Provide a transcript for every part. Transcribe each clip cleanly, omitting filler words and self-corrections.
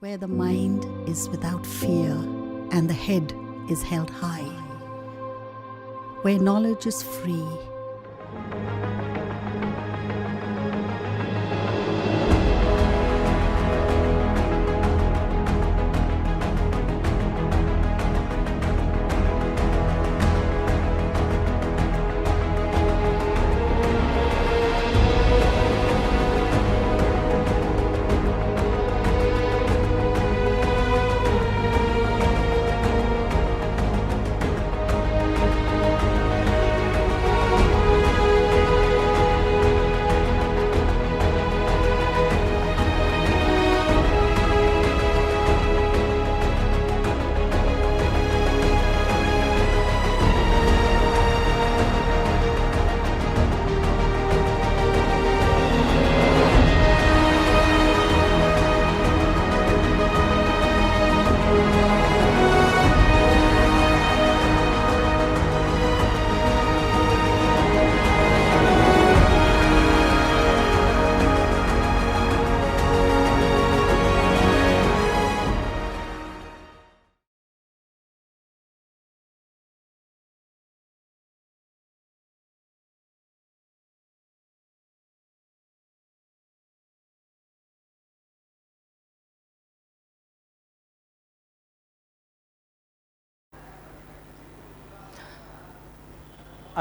where the mind is without fear and the head is held high, where knowledge is free.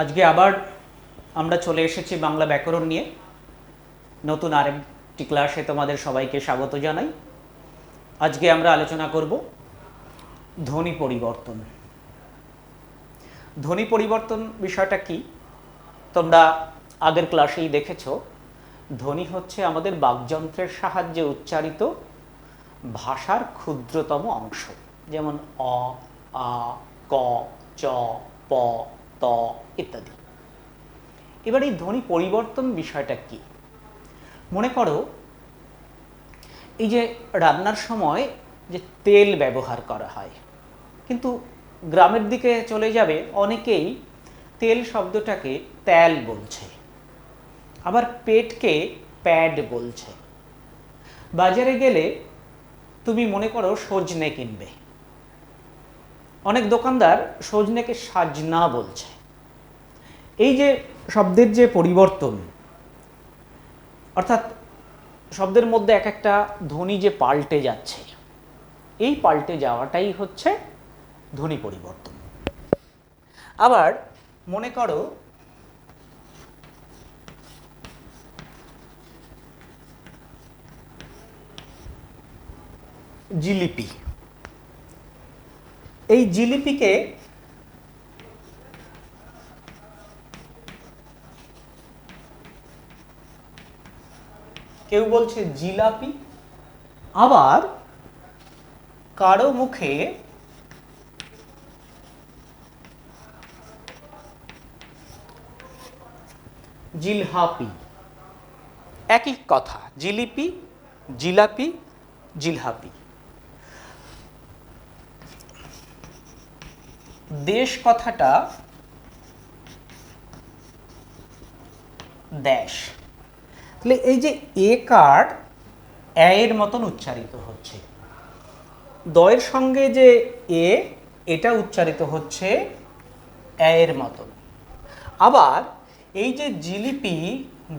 আজকে আবার আমরা চলে এসেছি বাংলা ব্যাকরণ নিয়ে নতুন আরেকটি ক্লাসে তোমাদের সবাইকে স্বাগত জানাই। আজকে আমরা আলোচনা করব ধ্বনি পরিবর্তন। ধ্বনি পরিবর্তন বিষয়টা কি তোমরা আগের ক্লাসেই দেখেছো। ধ্বনি হচ্ছে আমাদের বাকযন্ত্রের সাহায্যে উচ্চারিত ভাষার ক্ষুদ্রতম অংশ, যেমন অ, আ, ক, চ, প, ত ইত্যাদি। এবার এই ধ্বনি পরিবর্তন বিষয়টা কি? মনে করো এই যে রান্নার সময় যে তেল ব্যবহার করা হয়, কিন্তু গ্রামের দিকে চলে যাবে অনেকেই তেল শব্দটাকে তেল বলছে, আবার পেটকে প্যাড বলছে। বাজারে গেলে তুমি মনে করো সজনে কিনবে, অনেক দোকানদার সজনেকে সাজনা বলছে। এই যে শব্দের যে পরিবর্তন, অর্থাৎ শব্দের মধ্যে এক একটা ধ্বনি যে পাল্টে যাচ্ছে, এই পাল্টে যাওয়াটাই হচ্ছে ধ্বনি পরিবর্তন। আবার মনে করো জিলিপি। এই জিলিপিকে কেউ বলছে জিলাপি, আবার কারো মুখে জিলহাপি। একই কথা, জিলিপি, জিলাপি, জিলহাপি। দেশ কথাটা দেশ। তাহলে এই যে এ কার এর মতন উচ্চারিত হচ্ছে, দয়ের সঙ্গে যে এ, এটা উচ্চারিত হচ্ছে এর মতন। আবার এই যে জিলিপি,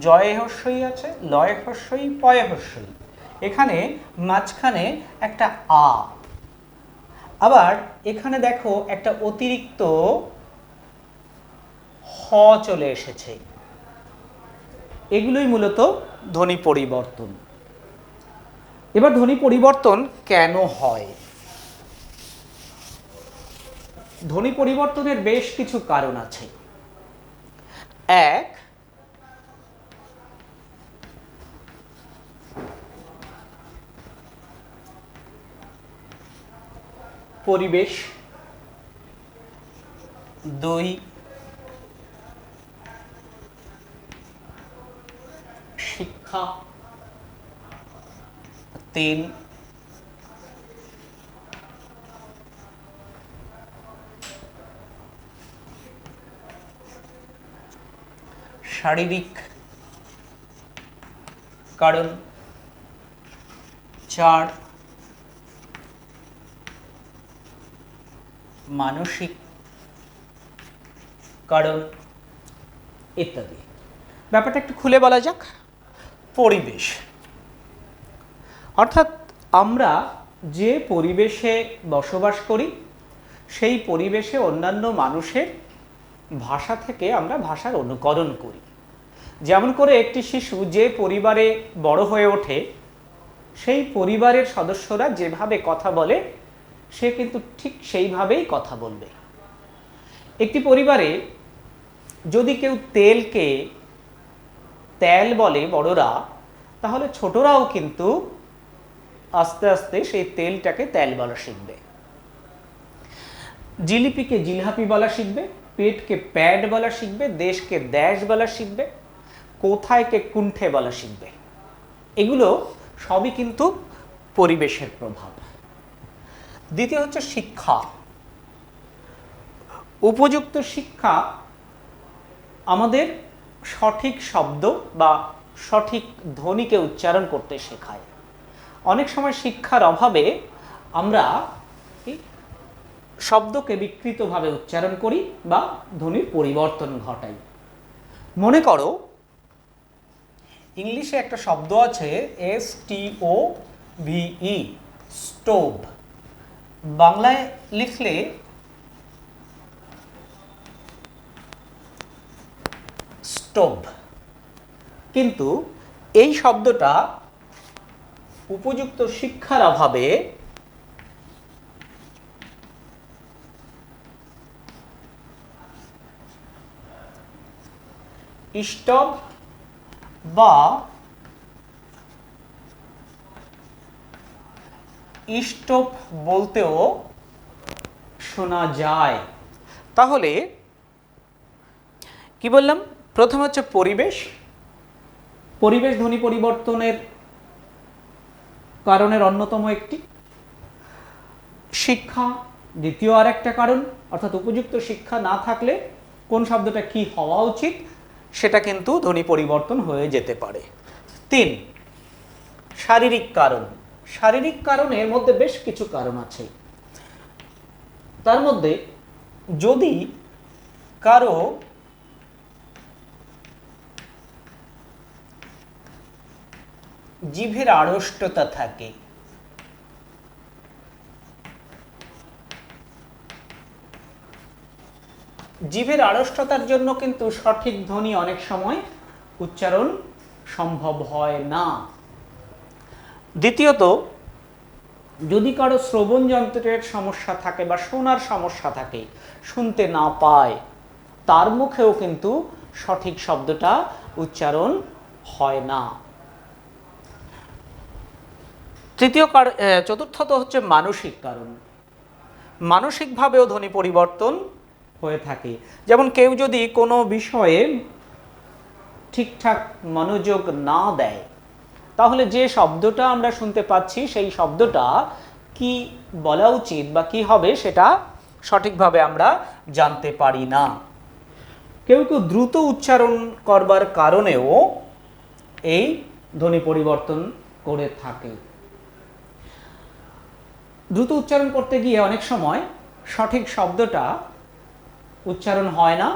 জয় হস্যই আছে, লয় হস্যই, পয় হস্যই, এখানে মাঝখানে একটা আ। আবার এখানে দেখো একটা অতিরিক্ত হ চলে এসেছে। এগুলোই মূলত ধ্বনি পরিবর্তন। এবার ধ্বনি পরিবর্তন কেন হয়? ধ্বনি পরিবর্তনের বেশ কিছু কারণ আছে। এক, পরিবেশ। দুই, শিক্ষা। তিন, শারীরিক কারণ। চার, মানসিক কারণ ইত্যাদি। ব্যাপারটা একটু খুলে বলা যাক। পরিবেশ, অর্থাৎ আমরা যে পরিবেশে বসবাস করি সেই পরিবেশে অন্যান্য মানুষের ভাষা থেকে আমরা ভাষার অনুকরণ করি। যেমন করে একটি শিশু যে পরিবারে বড় হয়ে ওঠে সেই পরিবারের সদস্যরা যেভাবে কথা বলে সে কিন্তু ঠিক সেইভাবেই কথা বলবে। একটি পরিবারে যদি কেউ তেলকে তেল বলে বড়রা, তাহলে ছোটরাও কিন্তু আস্তে আস্তে সেই তেলটাকে তেল বলা শিখবে। জিলিপিকে জিলহাপি বলা শিখবে, পেটকে প্যাড বলা শিখবে, দেশকে দেশ বলা শিখবে, কোথায়কে কুণ্ঠে বলা শিখবে। এগুলো সবই কিন্তু পরিবেশের প্রভাব। দ্বিতীয় হচ্ছে শিক্ষা। উপযুক্ত শিক্ষা আমাদের সঠিক শব্দ বা সঠিক ধ্বনিকে উচ্চারণ করতে শেখায়। অনেক সময় শিক্ষার অভাবে আমরা শব্দকে বিকৃতভাবে উচ্চারণ করি বা ধ্বনির পরিবর্তন ঘটাই। মনে করো ইংলিশে একটা শব্দ আছে STOVE, স্টোভ। বাংলায় লিখলে স্টোভ, কিন্তু এই শব্দটা উপযুক্ত শিক্ষার অভাবে স্টোভ বা স্টোভ বলতেও শোনা যায়। তাহলে কি বললাম? প্রথম হচ্ছে পরিবেশ। পরিবেশ ধ্বনি পরিবর্তনের কারণের অন্যতম একটি। শিক্ষা দ্বিতীয় আর একটা কারণ, অর্থাৎ উপযুক্ত শিক্ষা না থাকলে কোন শব্দটা কি হওয়া উচিত সেটা কিন্তু ধ্বনি পরিবর্তন হয়ে যেতে পারে। 3, শারীরিক কারণ। শারীরিক কারণের মধ্যে বেশ কিছু কারণ আছে। তার মধ্যে যদি কারো জিভের আড়ষ্টতা থাকে, জিভের আড়ষ্টতার জন্য কিন্তু সঠিক ধ্বনি অনেক সময় উচ্চারণ সম্ভব হয় না। দ্বিতীয়ত, যদি কারো শ্রবণ যন্ত্রের সমস্যা থাকে বা শোনার সমস্যা থাকে, শুনতে না পায়, তার মুখেও কিন্তু সঠিক শব্দটা উচ্চারণ হয় না। চতুর্থত হচ্ছে মানসিক কারণ। মানসিকভাবেও ধ্বনি পরিবর্তন হয়ে থাকে। যেমন কেউ যদি কোনো বিষয়ে ঠিকঠাক মনোযোগ না দেয়, তাহলে যে শব্দটা আমরা শুনতে পাচ্ছি সেই শব্দটা কি বলা উচিত বা কি হবে সেটা সঠিকভাবে আমরা জানতে পারি না। কেউ কেউ দ্রুত উচ্চারণ করবার কারণেও এই ধ্বনি পরিবর্তন করে থাকে। দ্রুত উচ্চারণ করতে গিয়ে অনেক সময় সঠিক শব্দটা উচ্চারণ হয় না,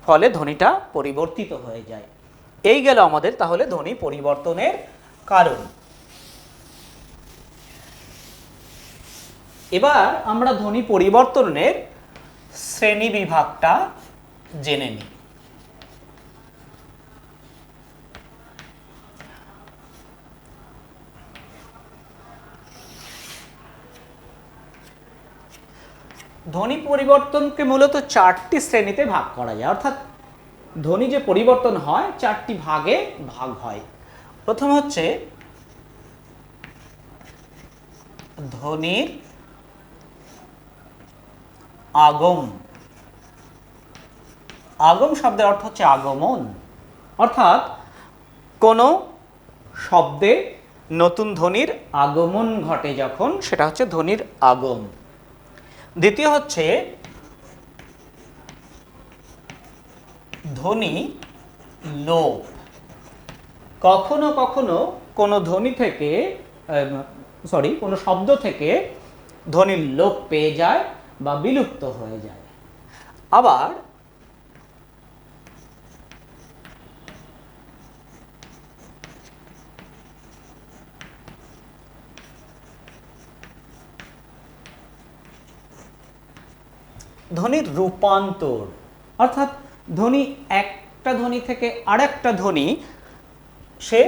ফলে ধ্বনিটা পরিবর্তিত হয়ে যায়। এই গেল আমাদের তাহলে ধ্বনি পরিবর্তনের কারণ। এবার আমরা ধ্বনি পরিবর্তনের শ্রেণী বিভাগটা জেনে নিই। ধ্বনি পরিবর্তনকে মূলত 4টি শ্রেণীতে ভাগ করা যায়, অর্থাৎ ধ্বনি যে পরিবর্তন হয় 4টি ভাগে ভাগ হয়। প্রথম হচ্ছে ধ্বনির আগম। আগম শব্দের অর্থ হচ্ছে আগমন, অর্থাৎ কোনো শব্দে নতুন ধ্বনির আগমন ঘটে যখন, সেটা হচ্ছে ধ্বনির আগম। দ্বিতীয় হচ্ছে ধ্বনি লোপ। কখনো কখনো কোনো ধ্বনি থেকে কোনো শব্দ থেকে ধ্বনির লোপ পেয়ে যায় বা বিলুপ্ত হয়ে যায়। আবার ধ্বনির রূপান্তর, অর্থাৎ ধ্বনি একটা ধ্বনি থেকে আরেকটা ধ্বনি সে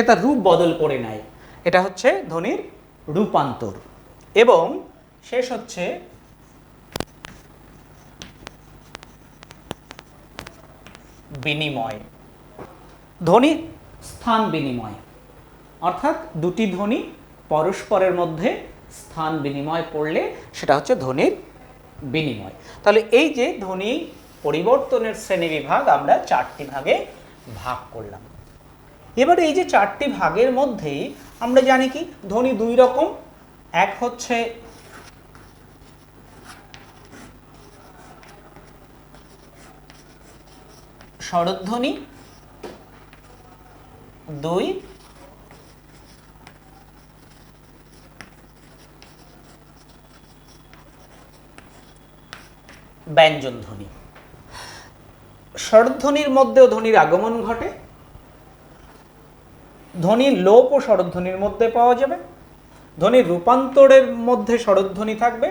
তার রূপ বদল করে নেয়, এটা হচ্ছে ধ্বনির রূপান্তর। এবং শেষ হচ্ছে বিনিময়, ধ্বনি স্থান বিনিময়, অর্থাৎ দুটি ধ্বনি পরস্পরের মধ্যে স্থান বিনিময় করলে সেটা হচ্ছে ধ্বনির বিনিময়। তাহলে এই যে ধ্বনি পরিবর্তনের শ্রেণীবিভাগ আমরা চারটি ভাগে ভাগ করলাম। এবার এই যে চারটি ভাগের মধ্যে আমরা জানি কি ধ্বনি দুই রকম, এক হচ্ছে স্বরধ্বনি, দুই ব্যঞ্জন ধ্বনি। স্বরধ্বনির মধ্যেও ধ্বনির আগমন ঘটে, ধ্বনির লোপ ও স্বরধ্বনির মধ্যে পাওয়া যাবে, ধ্বনির রূপান্তরের মধ্যে স্বরধ্বনি থাকবে,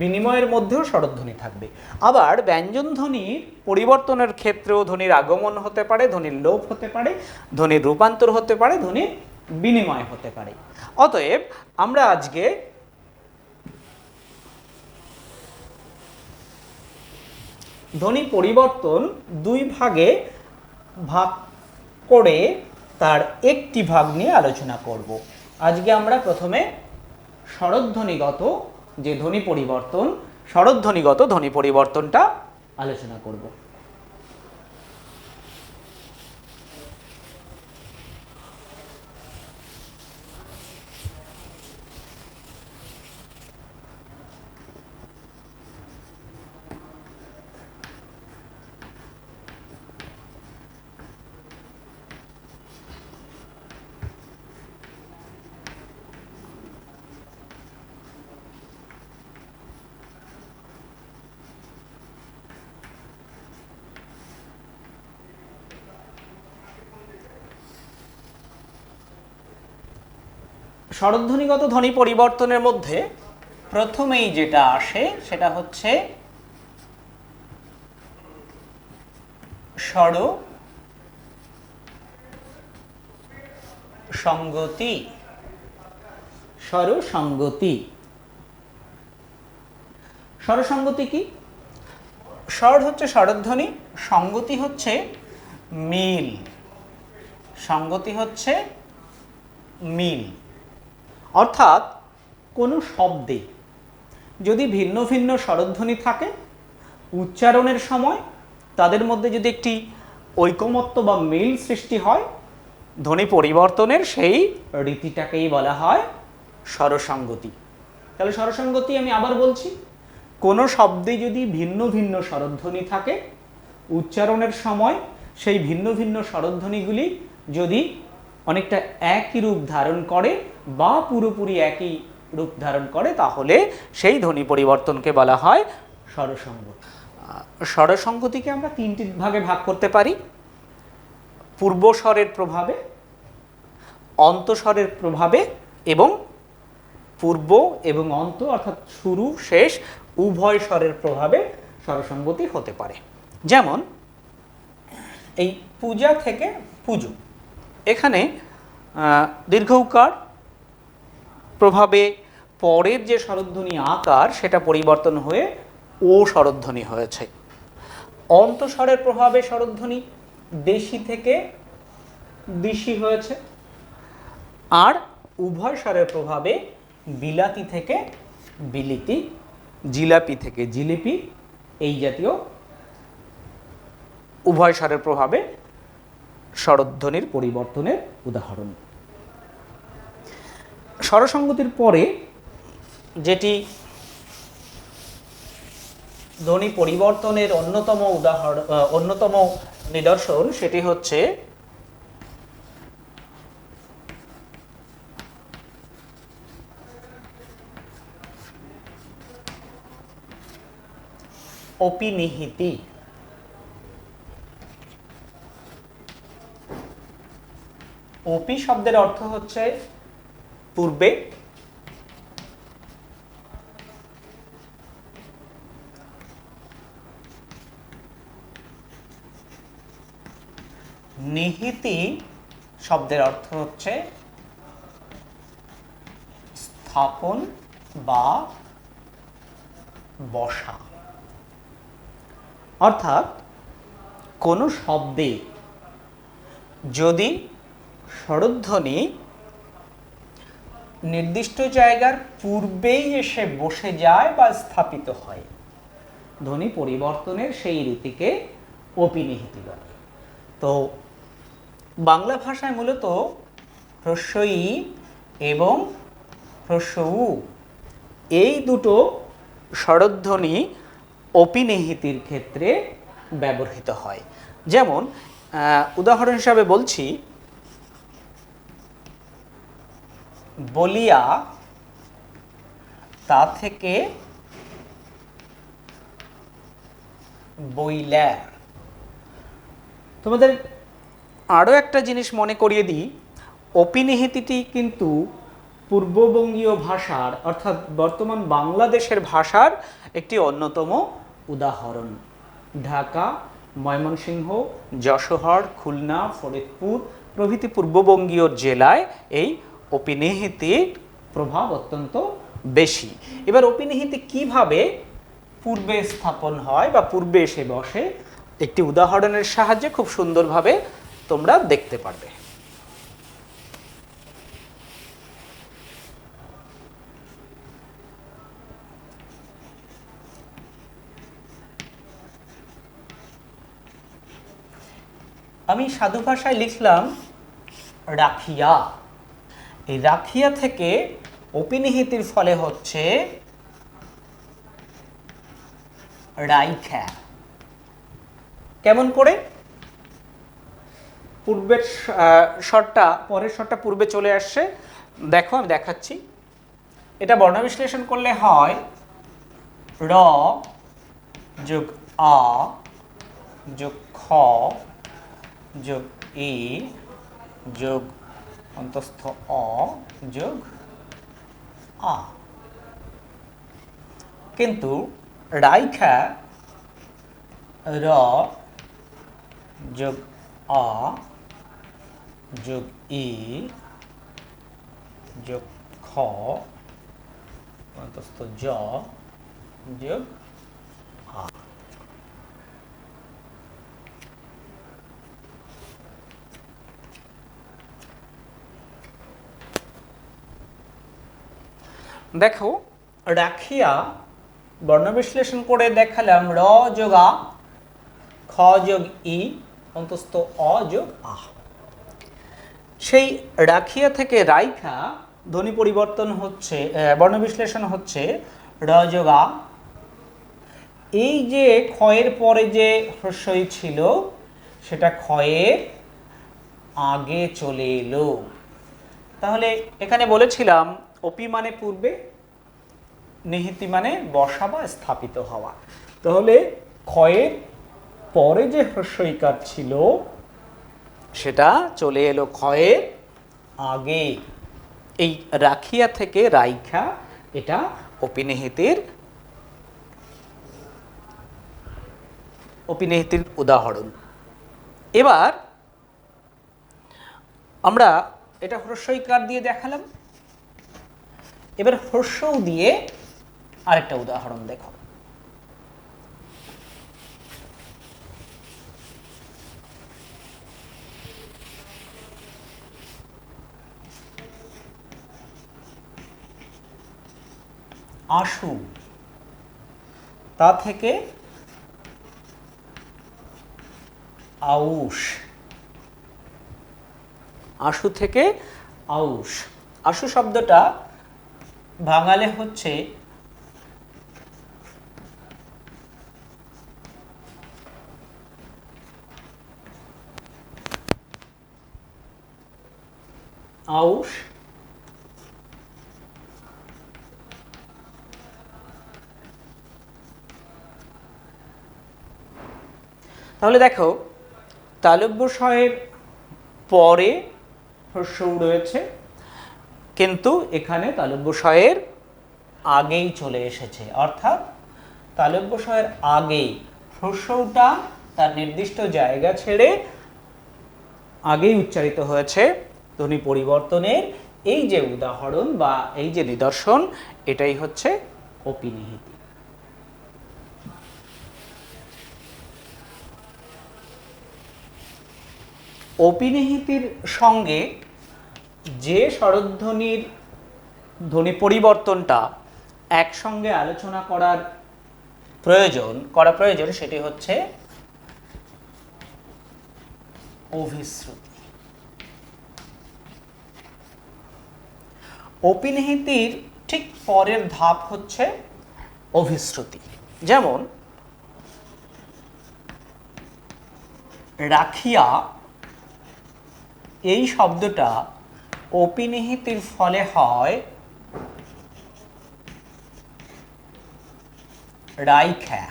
বিনিময়ের মধ্যেও স্বরধ্বনি থাকবে। আবার ব্যঞ্জন ধ্বনির পরিবর্তনের ক্ষেত্রেও ধ্বনির আগমন হতে পারে, ধ্বনির লোপ হতে পারে, ধ্বনির রূপান্তর হতে পারে, ধ্বনির বিনিময় হতে পারে। অতএব আমরা আজকে ধ্বনি পরিবর্তন দুই ভাগে ভাগ করে তার একটি ভাগ নিয়ে আলোচনা করব। আজকে আমরা প্রথমে স্বরধ্বনিগত যে ধ্বনি পরিবর্তন, স্বরধ্বনিগত ধ্বনি পরিবর্তনটা আলোচনা করব। স্বরধ্বনিগত ধ্বনি পরিবর্তনের মধ্যে প্রথমেই যেটা আসে সেটা হচ্ছে স্বর সংগতি। স্বর সংগতি, স্বরসংগতি কি? স্বর হচ্ছে স্বরধ্বনি, সংগতি হচ্ছে মিল, সংগতি হচ্ছে মিল। অর্থাৎ কোনো শব্দে যদি ভিন্ন ভিন্ন স্বরধ্বনি থাকে, উচ্চারণের সময় তাদের মধ্যে যদি একটি ঐকমত্য বা মিল সৃষ্টি হয়, ধ্বনি পরিবর্তনের সেই রীতিটাকেই বলা হয় স্বরসংগতি। তাহলে স্বরসংগতি আমি আবার বলছি, কোনো শব্দে যদি ভিন্ন ভিন্ন স্বরধ্বনি থাকে, উচ্চারণের সময় সেই ভিন্ন ভিন্ন স্বরধ্বনিগুলি যদি অনেকটা একই রূপ ধারণ করে বা পুরোপুরি একই রূপ ধারণ করে, তাহলে সেই ধ্বনি পরিবর্তনকে বলা হয় স্বরসংগতি। স্বরসংগতিকে আমরা তিনটি ভাগে ভাগ করতে পারি: পূর্ব স্বরের প্রভাবে, অন্তঃস্বরের প্রভাবে এবং পূর্ব এবং অন্ত অর্থাৎ শুরু শেষ উভয় স্বরের প্রভাবে স্বরসংগতি হতে পারে। যেমন এই পূজা থেকে পুজো, এখানে দীর্ঘ উকার প্রভাবে পরের যে স্বরধ্বনি আকার সেটা পরিবর্তন হয়ে ও স্বরধ্বনি হয়েছে। অন্তঃস্বরের প্রভাবে স্বরধ্বনি দেশি থেকে দিশি হয়েছে, আর উভয় স্বরের প্রভাবে বিলাতি থেকে বিলিতি, জিলাপি থেকে জিলিপি, এই জাতীয় উভয় স্বরের প্রভাবে স্বরধ্বনির পরিবর্তনের উদাহরণ। স্বরসংগতির পরে যেটি ধ্বনি পরিবর্তনের অন্যতম নিদর্শন সেটি হচ্ছে অপিনিহিতি। অপি শব্দের অর্থ হচ্ছে পূর্বে, নিহিতি শব্দের অর্থ হচ্ছে স্থাপন বা বসা। অর্থাৎ কোনো শব্দে যদি স্বরধ্বনি নির্দিষ্ট জায়গার পূর্বেই এসে বসে যায় বা স্থাপিত হয়, ধ্বনি পরিবর্তনের সেই রীতিকে অপিনিহিতি বলে। তো বাংলা ভাষায় মূলত হ্রস্ব ই এবং হ্রস্ব উ এই দুটো স্বরধ্বনি অপিনিহিতির ক্ষেত্রে ব্যবহৃত হয়। যেমন উদাহরণ হিসাবে বলছি, বলিয়া তা থেকে বইলা। তোমাদের আরও একটা জিনিস মনে করিয়ে দিই, অপিনিহিতিটি কিন্তু পূর্ববঙ্গীয় ভাষার অর্থাৎ বর্তমান বাংলাদেশের ভাষার একটি অন্যতম উদাহরণ। ঢাকা, ময়মনসিংহ, যশোর, খুলনা, ফরিদপুর প্রভৃতি পূর্ববঙ্গীয় জেলায় এই অপিনিহিতির প্রভাব অত্যন্ত বেশি। এবার অপিনিহিতি কিভাবে পূর্বে স্থাপন হয় বা পূর্বে এসে বসে, একটি উদাহরণের সাহায্যে খুব সুন্দরভাবে তোমরা দেখতে পারবে। আমি সাধু ভাষায় লিখলাম রাখিয়া। এই রাখিয়া থেকে অপিনিহিতির ফলে হচ্ছে রাইখা। কেমন করে? পূর্বের স্বরটা পরের স্বরটা পূর্বে চলে আসছে, দেখো আমি দেখাচ্ছি। এটা বর্ণ বিশ্লেষণ করলে হয় র যোগ আ যোগ খ যোগ ই যোগ অন্তস্থ অ যোগ আ। কিন্তু রাইখা র যোগ আ যোগ ই যোগ খ অন্তস্থ জ যোগ আ। দেখো রাখিয়া বর্ণ বিশ্লেষণ করে দেখালাম র যোগ আ, খ যোগ ই অন্তস্থ অ যোগ আ। সেই রাখিয়া থেকে রাইখা ধ্বনি পরিবর্তন হচ্ছে, বর্ণ বিশ্লেষণ হচ্ছে র যোগ আ। এই যে ক্ষয়ের পরে যে হ্রস্বই ছিল সেটা ক্ষয়ের আগে চলে এলো। তাহলে এখানে বলেছিলাম অপি মানে পূর্বে, নিহিতি মানে বসা বা স্থাপিত হওয়া। তাহলে ক্ষয়ের পরে যে হ্রস্বইকার ছিল সেটা চলে এলো ক্ষয়ের আগে। এই রাখিয়া থেকে রাইখা এটা অপিনিহিতির উদাহরণ। এবার আমরা এটা হ্রস্বইকার দিয়ে দেখালাম, এবার হ্রস্ব দিয়ে আরেকটা উদাহরণ দেখো। আশু, তা থেকে আউশ। আশু থেকে আউশ। আশু শব্দটা বাঙালি হচ্ছে আউশ তাহলে দেখো তালব্য শয়ের পরে হ্রস্বউ রয়েছে, কিন্তু এখানে তালব্য শয়ের আগেই চলে এসেছে, অর্থাৎ তালব্য শয়ের আগেই হ্রস্বউটা তার নির্দিষ্ট জায়গা ছেড়ে আগেই উচ্চারিত হয়েছে। ধ্বনি পরিবর্তনের এই যে উদাহরণ বা এই যে নিদর্শন, এটাই হচ্ছে অপিনিহিতি। অপিনিহিতির সঙ্গে যে স্বরধ্বনির ধ্বনি পরিবর্তনটা একসঙ্গে আলোচনা করা প্রয়োজন সেটি হচ্ছে অভিশ্রুতি। অপিনিহিতির ঠিক পরের ধাপ হচ্ছে অভিশ্রুতি। যেমন রাখিয়া এই শব্দটা অপিনিহিতির ফলে হয় রাইখ্যা।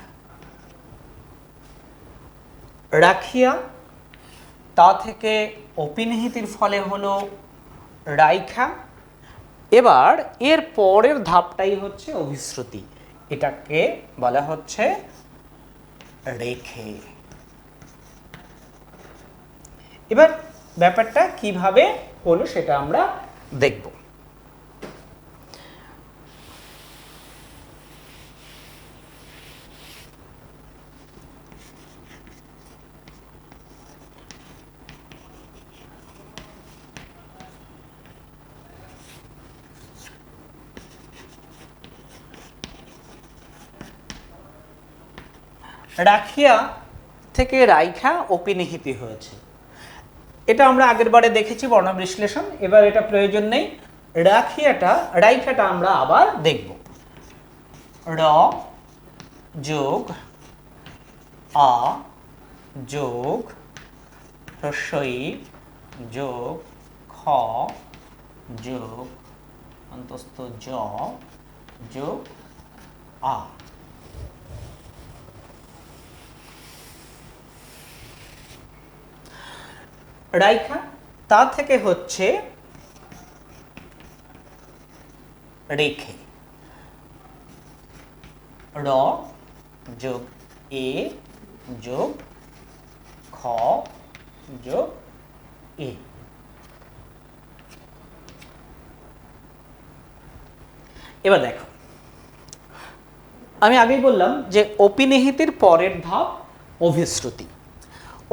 রাখিয়া তা থেকে অপিনিহিতির ফলে হলো রাইখ্যা। এবার এর পরের ধাপটাই হচ্ছে অভিশ্রুতি, এটাকে বলা হচ্ছে রেখে। এবার ব্যাপারটা কিভাবে হলো সেটা আমরা দেখব। রাখিয়া থেকে রাইখা অপিনিহিতি হয়েছে, এটা আমরা আগের বারে দেখেছি বর্ণ বিশ্লেষণ। এবার এটা প্রয়োজন নেই। রাইখাটা আমরা আবার দেখব। র যোগ আ যোগ হ্রস্বই যোগ খ যোগ অন্তস্থ জ যোগ আ। রাইখা তা থেকে হচ্ছে রেখে। র যোগ এ যোগ খ যোগ এ। এবার দেখো, আমি আগেই বললাম যে অপিনিহিতির পরের ধাপ অভিশ্রুতি।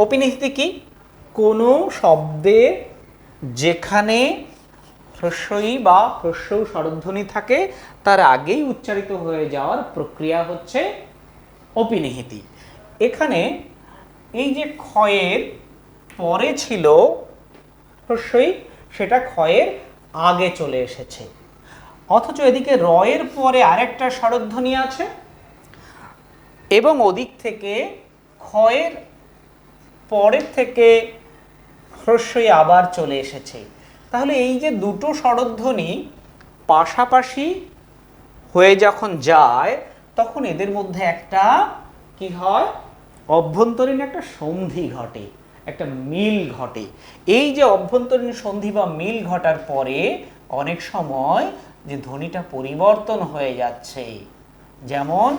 অপিনিহিতি কি? কোনো শব্দে যেখানে হ্রস্বই বা হ্রস্বউ স্বরধ্বনি থাকে তার আগেই উচ্চারিত হয়ে যাওয়ার প্রক্রিয়া হচ্ছে অপিনিহিতি। এখানে এই যে ক্ষয়ের পরে ছিল হ্রস্বই, সেটা ক্ষয়ের আগে চলে এসেছে, অথচ এদিকে রয়ের পরে আরেকটা স্বরধ্বনি আছে এবং ওদিক থেকে ক্ষয়ের পরের থেকে হ্রস্বই আবার চলে এসেছে। তাহলে এই যে দুটো স্বরধ্বনি পাশাপাশি হয়ে যখন যায় তখন এদের মধ্যে একটা কি হয়, অভ্যন্তরীণ একটা সন্ধি ঘটে, একটা মিল ঘটে। এই যে অভ্যন্তরীণ সন্ধি বা মিল ঘটার পরে অনেক সময় যে ধ্বনিটা পরিবর্তন হয়ে যাচ্ছে, যেমন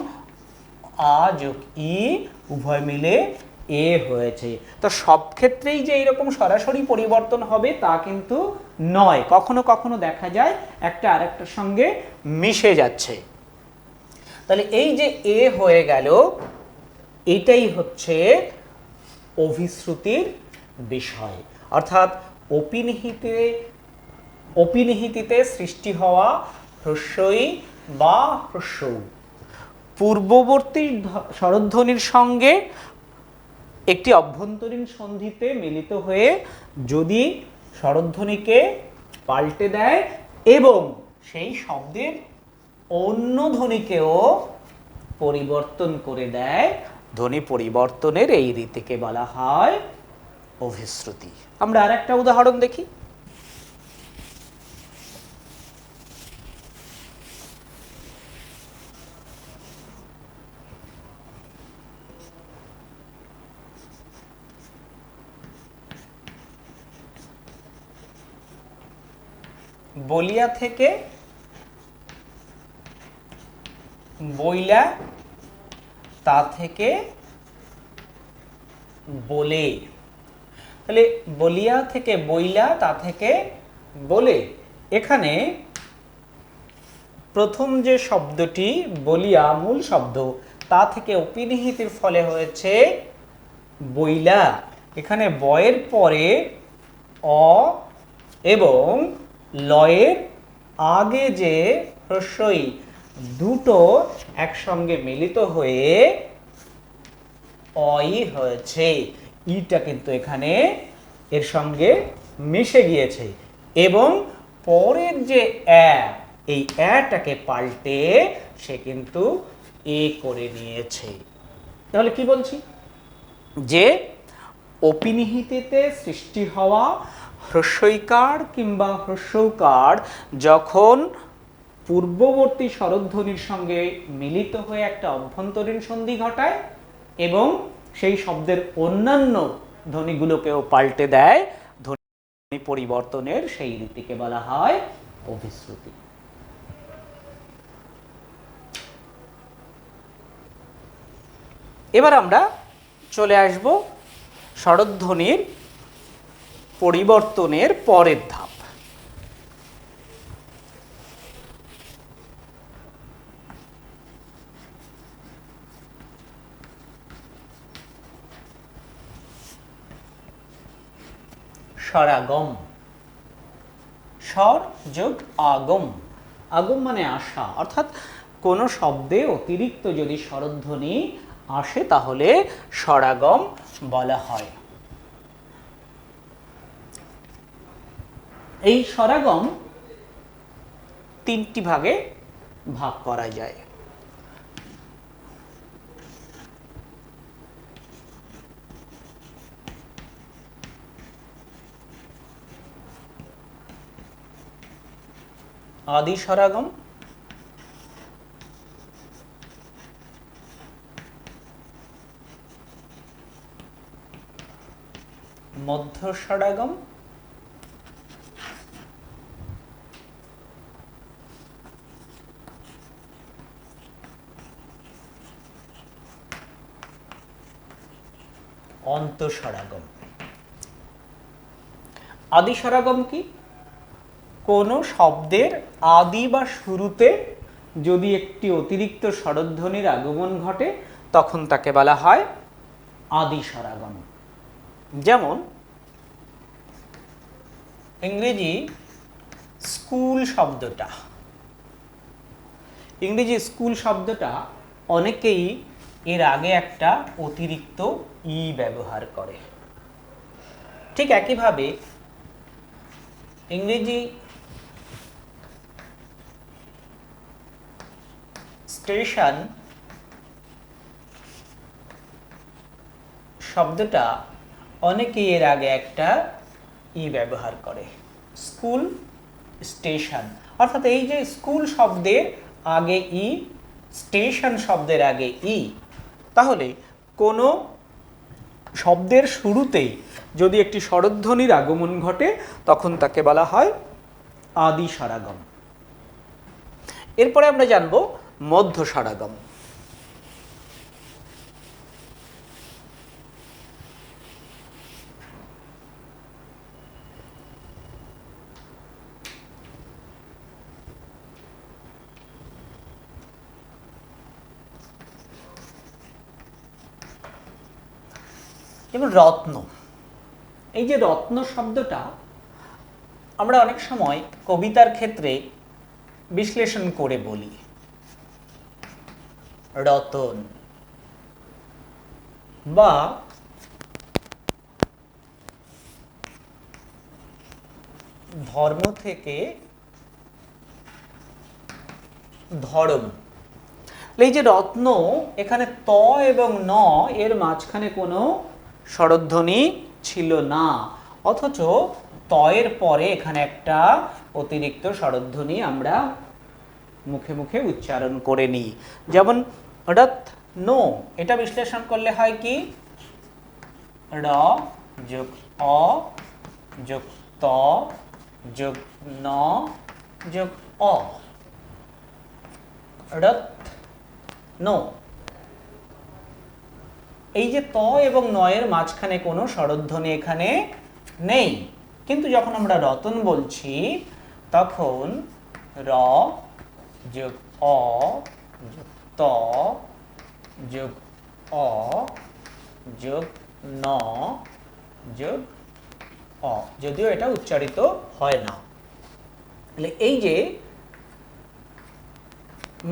আ যোগ ই উভয় মিলে এ হয়েছে, তো সব ক্ষেত্রেই যে এরকম সরাসরি পরিবর্তন হবে তা কিন্তু নয়। কখনো কখনো দেখা যায় একটা আরেকটার সঙ্গে মিশে যাচ্ছে। তাহলে এই যে এ হয়ে গেল, এটাই হচ্ছে অভিশ্রুতির বিষয়। অর্থাৎ অপিনিহিতিতে সৃষ্টি হওয়া হ্রস্বই বা হ্রস্বউ পূর্ববর্তী স্বরধ্বনির সঙ্গে একটি অভ্যন্তরীণ সন্ধিতে মিলিত হয়ে যদি স্বরধ্বনিকে পাল্টে দেয় এবং সেই শব্দের অন্য ধ্বনিকেও পরিবর্তন করে দেয়, ধ্বনি পরিবর্তনের এই রীতিকে বলা হয় অভিশ্রুতি। আমরা আরেকটা উদাহরণ দেখি। বলিয়া থেকে বইলা, তা থেকে বলে। তাহলে বলিয়া থেকে বইলা, তা থেকে বলে, এখানে প্রথম যে শব্দটি বলিয়া মূল শব্দ, তা থেকে অপিনিহিতের ফলে হয়েছে বইলা। এখানে বয়ের পরে অ এবং লয়ের আগে যে হ্রস্বই দুটো একসঙ্গে মিলিত হয়ে অই হয়েছে। ইটা কিন্তু এখানে এর সঙ্গে মিশে গিয়েছে এবং পরের যে এই টাকে পাল্টে সে কিন্তু এ করে নিয়েছে। তাহলে কি বলছি, যে অপিনিহিতেতে সৃষ্টি হওয়া হ্রস্বইকার কিংবা হ্রস্বৌকার যখন পূর্ববর্তী স্বরধ্বনির সঙ্গে মিলিত হয়ে একটা অভ্যন্তরীণ সন্ধি ঘটায় এবং সেই শব্দের অন্যান্য ধ্বনিগুলোকেও পাল্টে দেয়, ধ্বনি পরিবর্তনের সেই রীতিকে বলা হয় অভিশ্রুতি। এবার আমরা চলে আসব স্বরধ্বনির পরিবর্তনের পরের ধাপ। স্বরাগম। স্বর যোগ আগম। আগম মানে আসা, অর্থাৎ কোনো শব্দে অতিরিক্ত যদি স্বরধ্বনি আসে তাহলে স্বরাগম বলা হয়। এই স্বরাগম তিনটি ভাগে ভাগ করা যায়। আদি স্বরাগম, মধ্য স্বরাগম, অন্তঃস্বরাগম। আদি স্বরাগম কি? কোন শব্দের আদি বা শুরুতে যদি একটি অতিরিক্ত স্বরধ্বনির আগমন ঘটে তখন তাকে বলা হয় আদি স্বরাগম। যেমন ইংরেজি স্কুল শব্দটা, অনেকেই এর আগে একটা অতিরিক্ত ই ব্যবহার করে। ঠিক একইভাবে ইংরেজি স্টেশন শব্দটা অনেকেই এর আগে একটা ই ব্যবহার করে, স্কুল স্টেশন। অর্থাৎ এই যে স্কুল শব্দের আগে ই, স্টেশন শব্দের আগে ই, তাহলে কোনো শব্দের শুরুতেই যদি একটি স্বরধ্বনির আগমন ঘটে তখন তাকে বলা হয় আদি স্বরাগম। এরপরে আমরা জানব মধ্য স্বরাগম। এবং রত্ন। এই যে রত্ন শব্দটা আমরা অনেক সময় কবিতার ক্ষেত্রে বিশ্লেষণ করে বলি রতন, বা ধর্ম থেকে ধর্ম। এই যে রত্ন, এখানে ত এবং ন এর মাঝখানে কোনো স্বরধ্বনি ছিল না, অথচ তয়ের পরে এখানে একটা অতিরিক্ত স্বরধ্বনি আমরা মুখে মুখে উচ্চারণ করে নিই। যেমন রত্ন, এটা বিশ্লেষণ করলে হয় কি র যোগ অ যোগ ত যোগ ন যোগ অ, রত্ন। এই যে ত এবং নয়ের মাঝখানে কোনো স্বরধ্বনি এখানে নেই, কিন্তু যখন আমরা রতন বলছি তখন র যোগ অ যোগ ত যোগ অ যোগ ন যোগ অ, যদিও এটা উচ্চারিত হয় না। তাহলে এই যে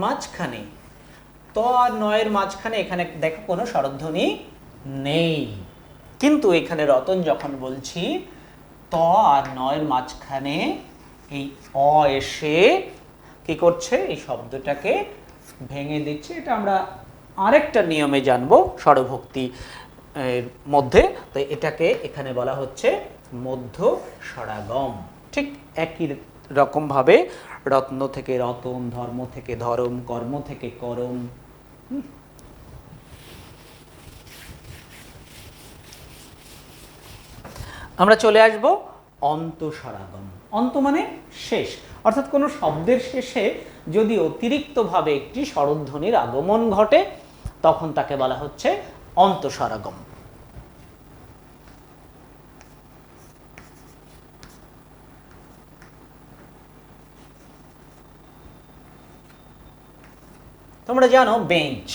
মাঝখানে ত আর নয়ের মাঝখানে এখানে দেখো কোনো স্বরধ্বনি নেই, কিন্তু এখানে রতন যখন বলছি ত আর নয়ের মাঝখানে এই অ এসে কি করছে, এই শব্দটাকে ভেঙে দিচ্ছে। এটা আমরা আরেকটা নিয়মে জানবো স্বরভক্তি এর মধ্যে। তো এটাকে এখানে বলা হচ্ছে মধ্য স্বরাগম। ঠিক একই রকম ভাবে রত্ন থেকে রতন, ধর্ম থেকে ধরম, কর্ম থেকে করম। আমরা চলে আসব অন্তঃস্বরাগম। অন্ত মানে শেষ, অর্থাৎ কোনো শব্দের শেষে যদি অতিরিক্তভাবে একটি স্বরধ্বনির আগমন ঘটে তখন তাকে বলা হচ্ছে অন্তঃস্বরাগম। তোমরা জানো বেঞ্চ,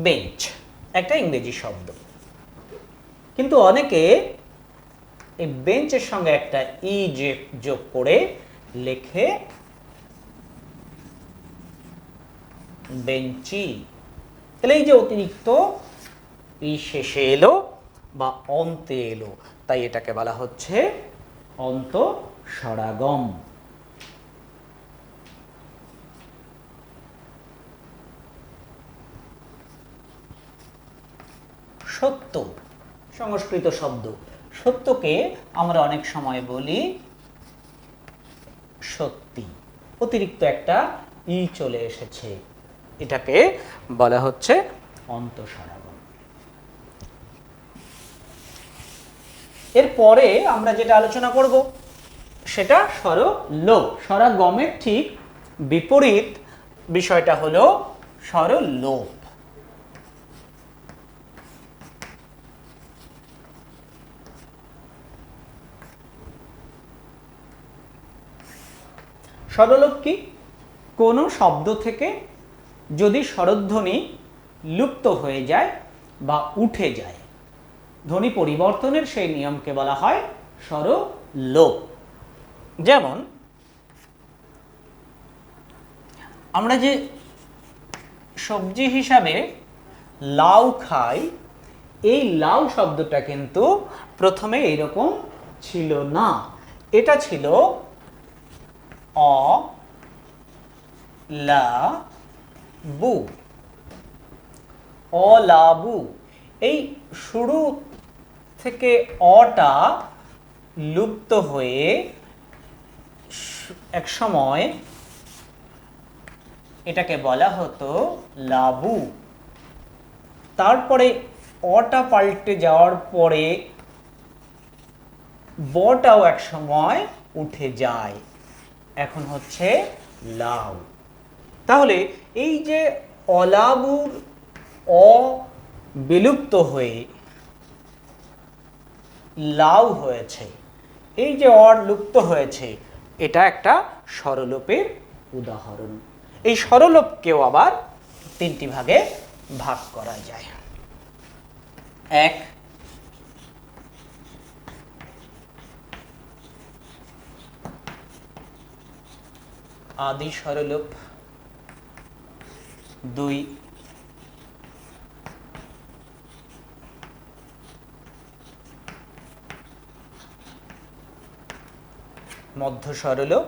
বেঞ্চ একটা ইংরেজি শব্দ, কিন্তু অনেকে এই বেঞ্চের সঙ্গে একটা ই যোগ করে লেখে বেঞ্চি। তাহলে এই যে অতিরিক্ত ই শেষে এলো বা অন্তে এলো, তাই এটাকে বলা হচ্ছে অন্তঃস্বরাগম। সত্য সংস্কৃত শব্দ, সত্যকে আমরা অনেক সময় বলি সত্যি, অতিরিক্ত একটা ই চলে এসেছে, এটাকে বলা হচ্ছে অন্তঃস্বরাগম। এরপরে আমরা যেটা আলোচনা করব সেটা স্বরলোপ। স্বরাগমের ঠিক বিপরীত বিষয়টা হলো স্বরলোপ। স্বরলোপ কি? কোনো শব্দ থেকে যদি স্বরধ্বনি লুপ্ত হয়ে যায় বা উঠে যায়, ধ্বনি পরিবর্তনের সেই নিয়মকে বলা হয় স্বরলোপ। যেমন আমরা যে সবজি হিসাবে লাউ খাই, এই লাউ শব্দটা কিন্তু প্রথমে এইরকম ছিল না, এটা ছিল অ লা বু, অলাবু। এই শুরু থেকে অটা লুপ্ত হয়ে এক সময় এটাকে বলা হতো লাবু। তারপরে অটা পাল্টে যাওয়ার পরে বটাও এক সময় উঠে যায়, এখন হচ্ছে লাউ। তাহলে এই যে অলাবুর অ বিলুপ্ত হয়ে লাউ হয়েছে, এই যে অর লুপ্ত হয়েছে, এটা একটা স্বরলোপের উদাহরণ। এই স্বরলোপকেও আবার তিনটি ভাগে ভাগ করা যায়। এক, আদি স্বরলোপ। দুই, মধ্য স্বরলোপ।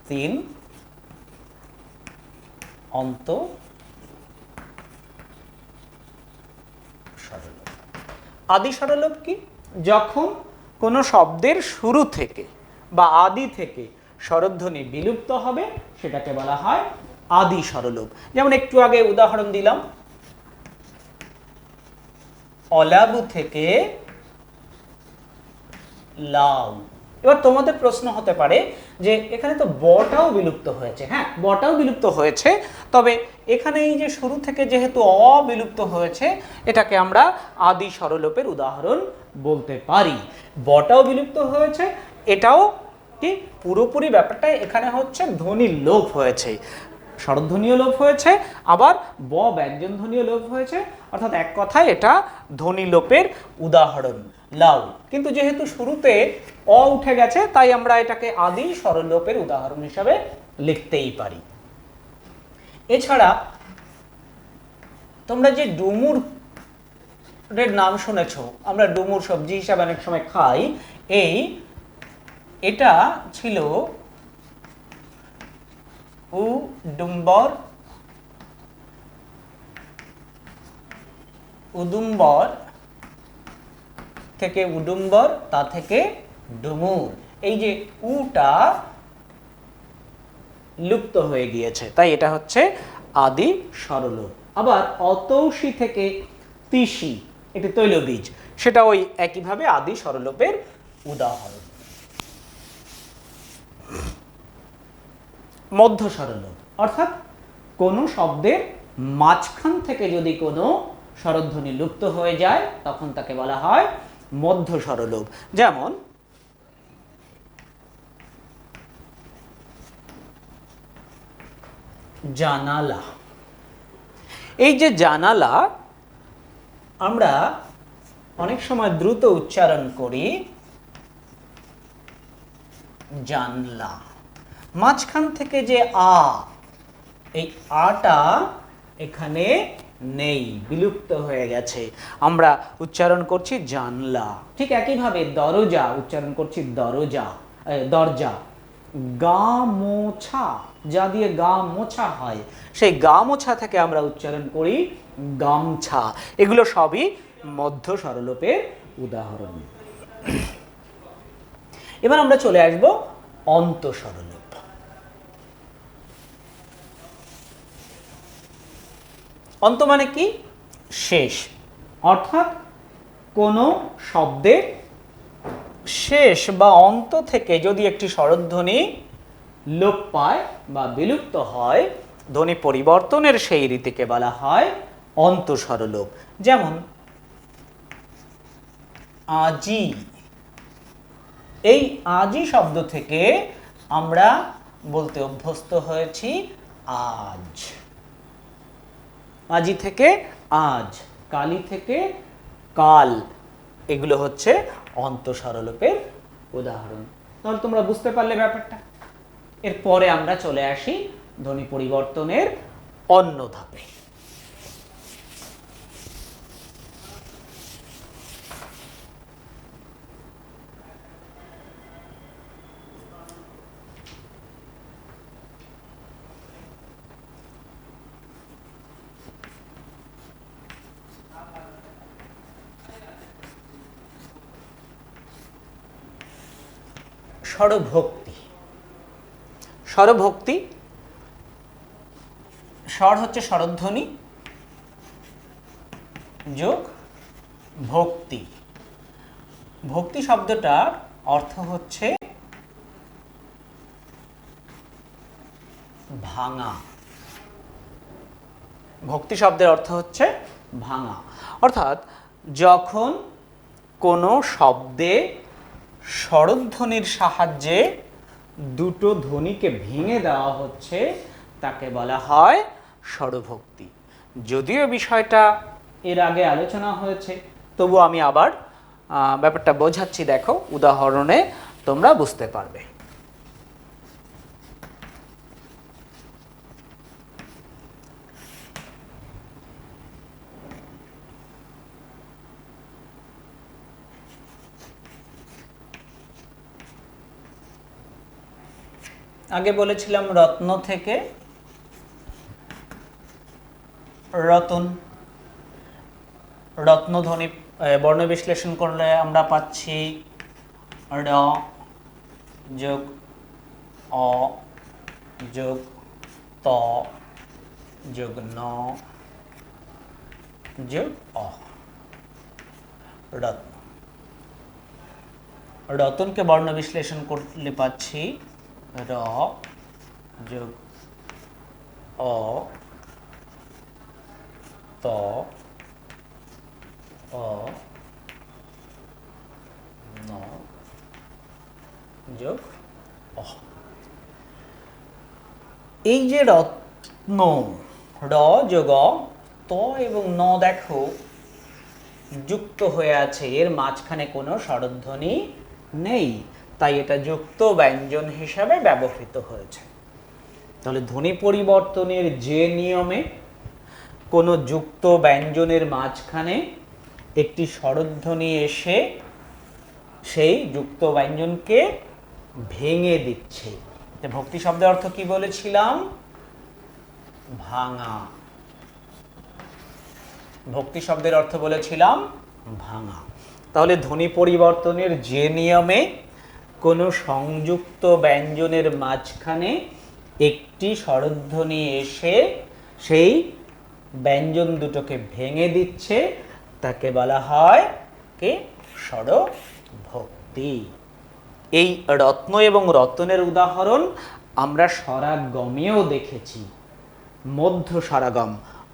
তিন, অন্ত স্বরলোপ। আদি স্বরলোপ কি? যখন কোনো শব্দের শুরু থেকে বা আদি থেকে স্বরধ্বনি বিলুপ্ত হবে সেটাকে বলা হয় আদি স্বরলোপ। যেমন একটু আগে উদাহরণ দিলাম, অলাবু থেকে লাউ। এবার তোমাদের প্রশ্ন হতে পারে যে এখানে তো বটাও বিলুপ্ত হয়েছে। হ্যাঁ, বটাও বিলুপ্ত হয়েছে, তবে এখানে এই যে শুরু থেকে যেহেতু অ বিলুপ্ত হয়েছে, এটাকে আমরা আদি স্বরলোপের উদাহরণ বলতে পারি। বটাও বিলুপ্ত হয়েছে, এটাও কি পুরোপুরি ব্যাপারটা এখানে হচ্ছে ধ্বনির লোপ হয়েছে, স্বরধ্বনিও লোপ হয়েছে, আবার ব ব্যঞ্জন ধ্বনিও লোপ হয়েছে, অর্থাৎ এক কথায় এটা ধ্বনি লোপের উদাহরণ লাউ। কিন্তু যেহেতু শুরুতে অ উঠে গেছে, তাই আমরা এটাকে আদি স্বরলোপের উদাহরণ হিসাবে লিখতেই পারি। এছাড়া তোমরা যে ডুমুর এর নাম শুনেছো, আমরা ডুমুর সবজি হিসাবে অনেক সময় খাই, এটা ছিল উডুম্বর, উদুম্বর থেকে উডুম্বর, তা থেকে ডুমুর। এই যে উটা লুপ্ত হয়ে গিয়েছে, তাই এটা হচ্ছে আদি স্বরলোপ। আবার অতৌসি থেকে তিসি, এটি তৈলবীজ, সেটা ওই একইভাবে আদি স্বরলোপের উদাহরণ। মধ্য স্বরলোপ অর্থাৎ কোনো শব্দের মাঝখান থেকে যদি কোনো স্বরধ্বনি লুপ্ত হয়ে যায়, তখন তাকে বলা হয় মধ্য স্বরলোপ। যেমন জানালা। এই যে জানালা, আমরা অনেক সময় দ্রুত উচ্চারণ করি জানলা। মাঝখান থেকে যে আ, এই আটা এখানে নেই, বিলুপ্ত হয়ে গেছে, আমরা উচ্চারণ করছি জানলা। ঠিক একইভাবে দরজা উচ্চারণ করছি দরজা, দরজা। গা মোছা, যা দিয়ে গা মোছা হয়, সেই গা মোছা থেকে আমরা উচ্চারণ করি গামছা। এগুলো সবই মধ্য স্বরলোপের উদাহরণ। এবার আমরা চলে আসব অন্ত স্বরলোপ। অন্ত মানে কি? শেষ। অর্থাৎ কোনো শব্দের শেষ বা অন্ত থেকে যদি একটি স্বরধ্বনি লোপ পায় বা বিলুপ্ত হয়, ধ্বনি পরিবর্তনের সেই রীতিকে বলা হয় অন্ত স্বরলোপ। যেমন আজি, এই আজি শব্দ থেকে আমরা বলতে অভ্যস্ত হয়েছি আজ। আজি থেকে আজ, কালি থেকে কাল, এগুলো হচ্ছে অন্ত স্বরলোপের উদাহরণ। তাহলে তোমরা বুঝতে পারলে ব্যাপারটা। এরপরে আমরা চলে আসি ধ্বনি পরিবর্তনের অন্য ধাপে। স্বরভক্তি। স্বরভক্তি, স্বর হচ্ছে স্বরধ্বনি যোগ ভক্তি। ভক্তি শব্দটার অর্থ হচ্ছে ভাঙা। ভক্তি শব্দের অর্থ হচ্ছে ভাঙা। অর্থাৎ যখন কোনো শব্দে স্বরধ্বনির সাহায্যে দুটো ধ্বনিকে ভেঙে দেওয়া হচ্ছে, তাকে বলা হয় স্বরভক্তি। যদিও বিষয়টা এর আগে আলোচনা হয়েছে, তবু আমি আবার ব্যাপারটা বোঝাচ্ছি, দেখো উদাহরণে তোমরা বুঝতে পারবে। আগে বলেছিলাম রত্ন থেকে রতন। রত্নধ্বনি বর্ণ বিশ্লেষণ করলে আমরা পাচ্ছি র যোগ অ যোগ ত যোগ ন যোগ অ। রত্ন। রতনকে বর্ণ বিশ্লেষণ করলে পাচ্ছি র যোগ অ ত অ ন যোগ অ। এই যে রত্ন, র যোগ ত এবং ন দেখো যুক্ত হয়ে আছে, এর মাঝখানে কোনো স্বরধ্বনি নেই, তাই এটা যুক্ত ব্যঞ্জন হিসাবে ব্যবহৃত হয়েছে। তাহলে ধ্বনি পরিবর্তনের যে নিয়মে কোনো যুক্ত ব্যঞ্জনের মাঝখানে একটি স্বরধ্বনি এসে সেই যুক্ত ব্যঞ্জনকে ভেঙে দিচ্ছে। ভক্তি শব্দের অর্থ কি বলেছিলাম? ভাঙা। ভক্তি শব্দের অর্থ বলেছিলাম ভাঙা। তাহলে ধ্বনি পরিবর্তনের যে নিয়মে কোনো সংযুক্ত ব্যঞ্জনের মাঝখানে একটি স্বরধ্বনি এসে সেই ব্যঞ্জন দুটোকে ভেঙে দিচ্ছে, তাকে বলা হয় কি? স্বরভক্তি। এই রত্ন এবং রতনের উদাহরণ আমরা স্বরাগমেও দেখেছি। মধ্য স্বরাগম,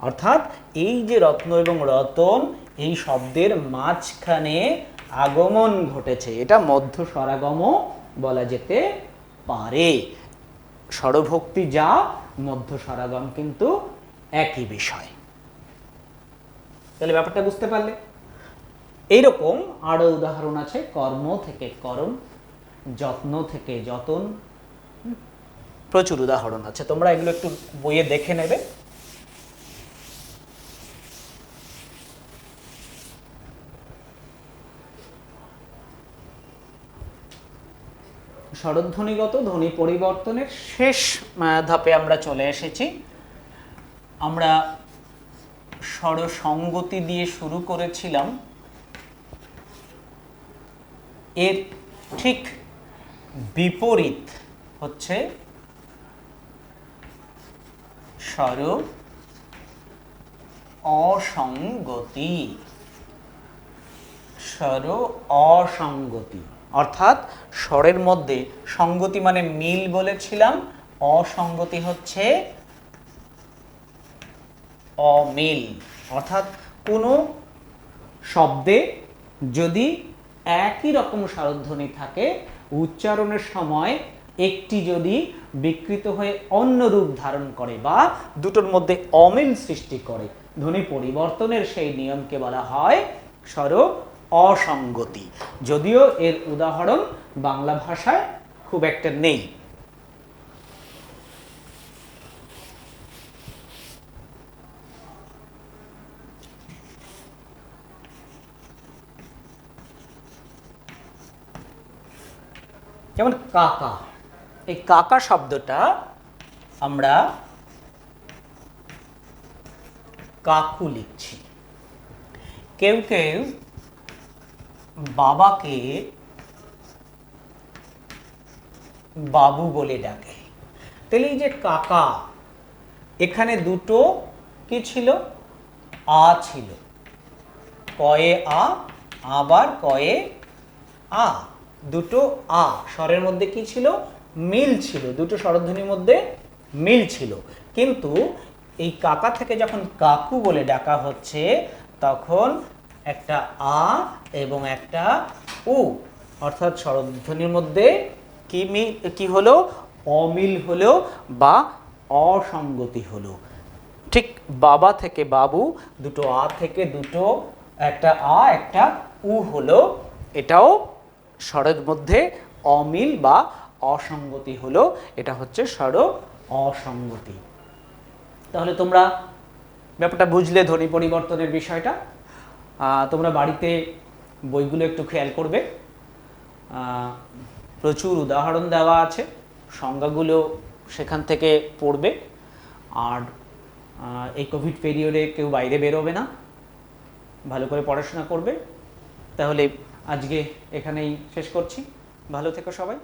অর্থাৎ এই যে রত্ন এবং রতন, এই শব্দের মাঝখানে আগমন ঘটেছে, এটা মধ্য স্বরাগমও বলা যেতে পারে। স্বরভক্তি যা, মধ্য স্বরাগম কিন্তু একই বিষয়। তাহলে ব্যাপারটা বুঝতে পারলে? এইরকম আরো উদাহরণ আছে। কর্ম থেকে করণ, যত্ন থেকে যতন, প্রচুর উদাহরণ আছে, তোমরা এগুলো একটু বইয়ে দেখে নেবে। স্বরধ্বনিগত ধ্বনি পরিবর্তনের শেষ ধাপে আমরা চলে এসেছি। আমরা স্বরসঙ্গতি দিয়ে শুরু করেছিলাম, এর ঠিক বিপরীত হচ্ছে স্বর অসঙ্গতি। স্বর অসঙ্গতি অর্থাৎ স্বরের মধ্যে সঙ্গতি মানে মিল বলেছিলাম, অসঙ্গতি হচ্ছে অমিল। অর্থাৎ কোনো শব্দে যদি একই রকম স্বরধ্বনি থাকে, উচ্চারণের সময় একটি যদি বিকৃত হয়ে অন্য রূপ ধারণ করে বা দুটোর মধ্যে অমিল সৃষ্টি করে, ধ্বনি পরিবর্তনের সেই নিয়মকে বলা হয় স্বর অসঙ্গতি। যদিও এর উদাহরণ বাংলা ভাষায় খুব একটা নেই। যেমন কাকা, এই কাকা শব্দটা আমরা কাকু লিখছি। কেউ কেউ বাবাকে বাবু বলে ডাকে। তাহলে এই যে কাকা, এখানে দুটো কি ছিল? আ ছিল, কয়ে আ, আবার কয়ে আ, দুটো আ স্বরের মধ্যে কি ছিল? মিল ছিল, দুটো স্বরধ্বনির মধ্যে মিল ছিল। কিন্তু এই কাকা থেকে যখন কাকু বলে ডাকা হচ্ছে, তখন একটা আ এবং একটা উ, অর্থাৎ স্বরধ্বনির মধ্যে কি হলো? অমিল হলো বা অসঙ্গতি হলো। ঠিক বাবা থেকে বাবু, দুটো আ থেকে দুটো, একটা আ একটা উ হলো, এটাও স্বরের মধ্যে অমিল বা অসঙ্গতি হলো, এটা হচ্ছে স্বর অসঙ্গতি। তাহলে তোমরা ব্যাপারটা বুঝলে ধ্বনি পরিবর্তনের বিষয়টা। তোমরা বাড়িতে বইগুলো একটু খেয়াল করবে, প্রচুর উদাহরণ দেওয়া আছে, সংজ্ঞাগুলো সেখান থেকে পড়বে। আর এই কোভিড পিরিয়ডে কেউ বাইরে বেরোবে না, ভালো করে পড়াশোনা করবে। তাহলে আজকে এখানেই শেষ করছি। ভালো থেকো সবাই।